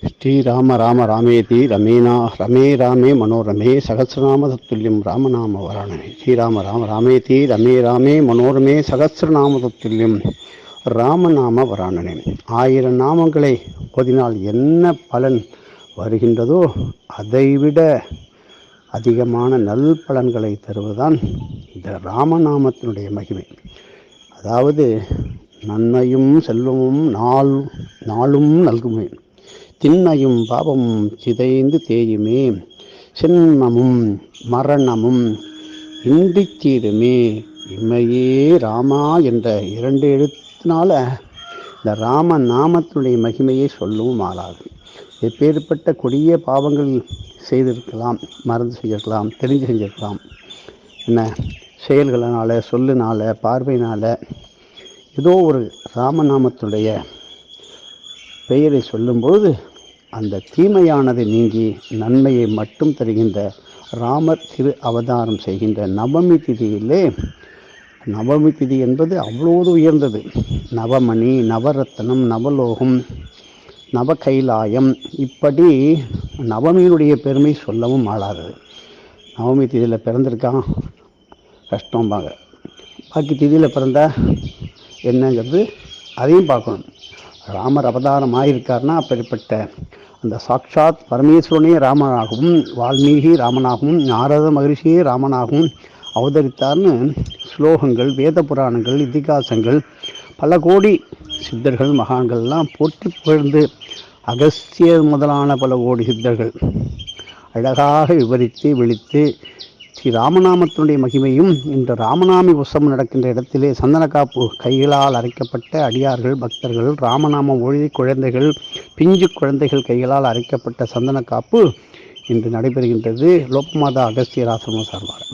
ஸ்ரீராம ராம ராமேதி ரமேனா ரமே ராமே மனோரமே சகசிரநாம தத்துல்யம் ராமநாம வராணமே. ஸ்ரீராம ராம ராமேதி ரமே ராமே மனோரமே சகசிரநாம தத்துல்யம் ராமநாம வராணனே. 1000 நாமங்களை ஓதினால் என்ன பலன் வருகின்றதோ அதைவிட அதிகமான நல் பலன்களை தருவதுதான் இந்த ராமநாமத்தினுடைய மகிமை. அதாவது நன்மையும் செல்வமும் நாளும் நல்குமே, திண்மையும் பாவமும் சிதைந்து தேயுமே, சென்மமும் மரணமும் இன்றி தீருமே, இம்மையே ராமா என்ற 2 எழுத்தினால இந்த ராம நாமத்தினுடைய மகிமையை சொல்லவும் ஆளாது. எப்பேற்பட்ட கொடிய பாவங்கள் செய்திருக்கலாம், மறந்து செய்திருக்கலாம், தெரிஞ்சு செஞ்சிருக்கலாம், என்ன செயல்களினால, சொல்லினால, பார்வையினால் ஏதோ ஒரு ராமநாமத்துடைய பெயரை சொல்லும்பொழுது அந்த தீமையானது நீங்கி நன்மையை மட்டும் தருகின்ற ராமர் திரு அவதாரம் செய்கின்ற நவமி திதியிலே, நவமி திதி என்பது அவ்வளோது உயர்ந்தது. நவமணி, நவரத்னம், நவலோகம், நவ கைலாயம், இப்படி நவமியினுடைய பெருமை சொல்லவும் ஆளாது. நவமி திதியில் பிறந்திருக்கான் கஷ்டம்பாங்க, பாக்கி திதியில் பிறந்தா என்னங்கிறது அதையும் பார்க்கணும். ராமர் அவதாரம் ஆகியிருக்காருன்னா அப்படிப்பட்ட அந்த சாட்சாத் பரமேஸ்வரனே ராமனாகவும், வால்மீகி ராமனாகவும், நாரத மகரிஷியே ராமனாகவும் அவதரித்தார்னு ஸ்லோகங்கள், வேத புராணங்கள், இதிகாசங்கள், பல கோடி சித்தர்கள் மகான்கள்லாம் போற்றி புகழ்ந்து, அகஸ்தியர் முதலான பல கோடி சித்தர்கள் அழகாக விவரித்து விழித்து ஸ்ரீ ராமநாமத்தினுடைய மகிமையும், இன்று ராமநாமி உற்சவம் நடக்கின்ற இடத்திலே சந்தனக்காப்பு கைகளால் அரைக்கப்பட்ட அடியார்கள், பக்தர்கள், ராமநாமம் ஒழி குழந்தைகள், பிஞ்சு குழந்தைகள் கைகளால் அரைக்கப்பட்ட சந்தனக்காப்பு இன்று நடைபெறுகின்றது லோகமாதா அகஸ்தியர் ஆசிரமம் சார்பாக.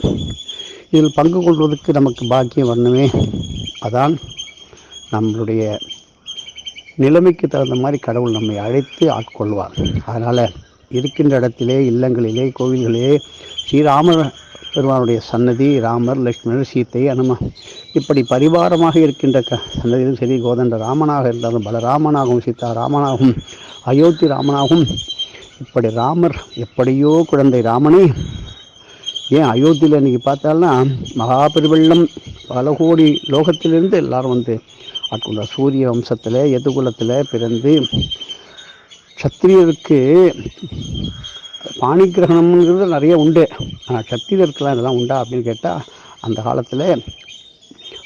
இதில் பங்கு கொள்வதற்கு நமக்கு பாக்கியம் வரணுமே. அதான் நம்மளுடைய நிலைமைக்கு தகுந்த மாதிரி கடவுள் நம்மை அழைத்து ஆட்கொள்வார். அதனால் இருக்கின்ற இடத்திலே, இல்லங்களிலே, கோவில்களே ஸ்ரீராமர் பெருமானுடைய சன்னதி, ராமர், லட்சுமணர், சீத்தை, அனும இப்படி பரிவாரமாக இருக்கின்ற சன்னதியிலும் சரி, கோதண்ட ராமனாக இருந்தாலும், பலராமனாகவும், சீதா ராமனாகவும், அயோத்தி ராமனாகவும், இப்படி ராமர் எப்படியோ குழந்தை ராமனை, ஏன் அயோத்தியில் இன்றைக்கி பார்த்தால்னா மகாபெருவெள்ளம் பல கோடி லோகத்திலிருந்து எல்லாரும் வந்து ஆட்கொண்டார். சூரிய வம்சத்தில் எதுகுலத்தில் பிறந்து சத்திரியருக்கு பாணி கிரகணம்ங்கிறது நிறைய உண்டு. ஆனால் சத்திரியருக்கெல்லாம் இதெல்லாம் உண்டா அப்படின்னு கேட்டால், அந்த காலத்தில்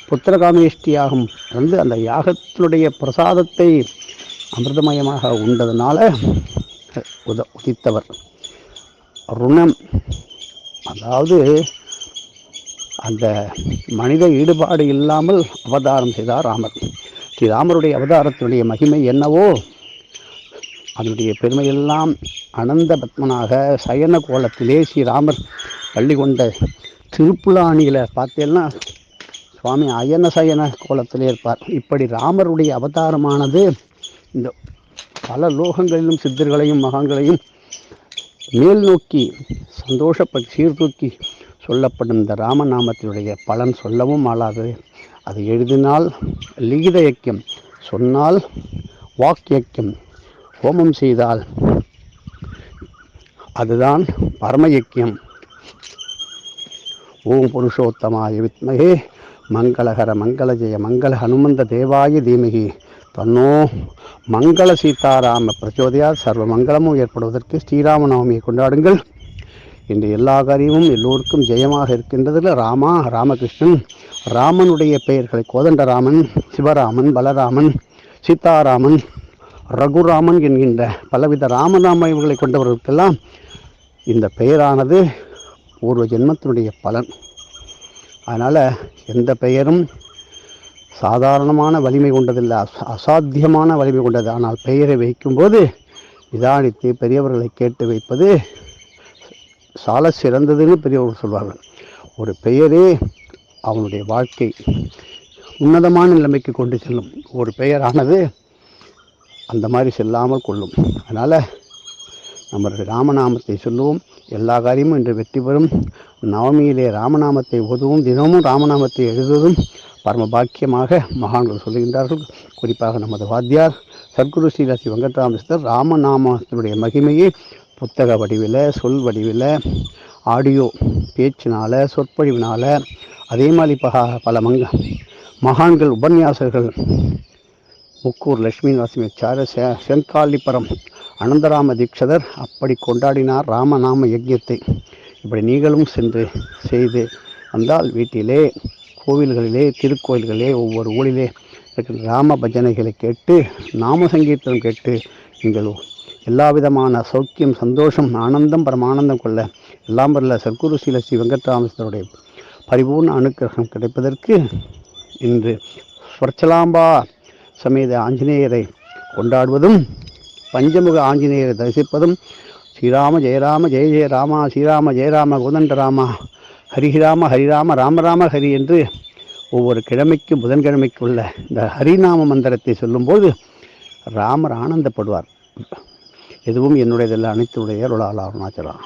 புத்திரகாமேஷ்டி யாகம் வந்து அந்த யாகத்தினுடைய பிரசாதத்தை அமிர்தமயமாக உண்டதுனால உதித்தவர். ருணம், அதாவது அந்த மனித ஈடுபாடு இல்லாமல் அவதாரம் செய்தார் ராமர். ஸ்ரீராமருடைய அவதாரத்தினுடைய மகிமை என்னவோ அதனுடைய பெருமையெல்லாம் அனந்த பத்மனாக சயன கோலத்திலே ஸ்ரீராமர் பள்ளி கொண்ட திருப்புலாணியில் பார்த்தேன்னா சுவாமி அயன சயன கோலத்திலே இருப்பார். இப்படி ராமருடைய அவதாரமானது இந்த பல லோகங்களிலும் சித்தர்களையும் மகான்களையும் மேல் நோக்கி சீர்தூக்கி சொல்லப்படும் இந்த ராமநாமத்தினுடைய பலன் சொல்லவும் ஆளாது. அது எழுதினால் லிகித யக்கியம், சொன்னால் வாக்கியக்கியம், ஹோமம் செய்தால் அதுதான் பரமயக்கியம். ஓம் புருஷோத்தமாய வித்மகே மங்களகர மங்களஜெய மங்கள ஹனுமந்த தேவாய தீமகி தன்னோ மங்கள சீதாராம பிரச்சோதயால் சர்வ மங்களமும் ஏற்படுவதற்கு ஸ்ரீராமநவமியை கொண்டாடுங்கள். இன்று எல்லா காரியமும் எல்லோருக்கும் ஜெயமாக இருக்கின்றதில் ராமா, ராமகிருஷ்ணன், ராமனுடைய பெயர்களை கோதண்டராமன், சிவராமன், பலராமன், சீதாராமன், ரகுராமன் என்கின்ற பலவித ராமநாமங்களை கொண்டவர்களுக்கெல்லாம் இந்த பெயரானது பூர்வ ஜென்மத்தினுடைய பலன். அதனால் எந்த பெயரும் சாதாரணமான வலிமை கொண்டதில்லை, அசாத்தியமான வலிமை கொண்டது. ஆனால் பெயரை வைக்கும்போது நிதானித்து பெரியவர்களை கேட்டு வைப்பது சால சிறந்ததுன்னு பெரியவர்கள் சொல்வார்கள். ஒரு பெயரே அவனுடைய வாழ்க்கை உன்னதமான நிலைமைக்கு கொண்டு செல்லும். ஒரு பெயரானது அந்த மாதிரி செல்லாமல் கொள்ளும். அதனால் நம்மளுடைய ராமநாமத்தை சொல்லுவோம், எல்லா காரியமும் இன்று வெற்றி பெறும். நவமியிலே ராமநாமத்தை ஓதுவோம், தினமும் ராமநாமத்தை எழுதுவதும் பரம பாக்கியமாக மகான்கள் சொல்லுகின்றார்கள். குறிப்பாக நமது வாத்தியார் சத்குரு ஸ்ரீலஸ்ரீ வெங்கட்ராமகிருஷ்ணர் ராமநாமத்தினுடைய மகிமையை புத்தக வடிவில், சொல் வடிவில், ஆடியோ பேச்சினால், சொற்பொழிவினால், அதே மாதிரி பல மகான்கள் உபன்யாசர்கள் முக்கூர் லட்சுமி நரசிம்மாச்சாரிய, செங்காலிபுரம் அனந்தராம தீட்சிதர் அப்படி கொண்டாடினார் ராமநாம யஜ்யத்தை. இப்படி நீங்களும் சென்று செய்து வந்தால் வீட்டிலே, கோவில்களிலே, திருக்கோயில்களிலே, ஒவ்வொரு ஊரிலே இருக்கிற ராம பஜனைகளை கேட்டு, நாம சங்கீர்த்தனம் கேட்டு நீங்கள் எல்லா விதமான சௌக்கியம், சந்தோஷம், ஆனந்தம், பரமானந்தம் கொள்ள எல்லாம் வல்ல சத்குரு ஸ்ரீ வெங்கட்ராமகிருஷ்ணருடைய பரிபூர்ண அனுக்கிரகம் கிடைப்பதற்கு இன்று ஸ்வர்ச்சலாம்பா சமேத ஆஞ்சநேயரை கொண்டாடுவதும், பஞ்சமுக ஆஞ்சநேயரை தரிசிப்பதும், ஸ்ரீராம ஜெயராம ஜெய ஜெய ராமா, ஸ்ரீராம ஜெயராம கோதண்ட ராமா, ஹரிராம ஹரிராம ராமராம ஹரி என்று ஒவ்வொரு கிழமைக்கும் புதன்கிழமைக்கு உள்ள இந்த ஹரிநாம மந்திரத்தை சொல்லும்போது ராமர் ஆனந்தப்படுவார். எதுவும் என்னுடையதல்ல, அனைத்துடைய அருளால் அருணாச்சலம்.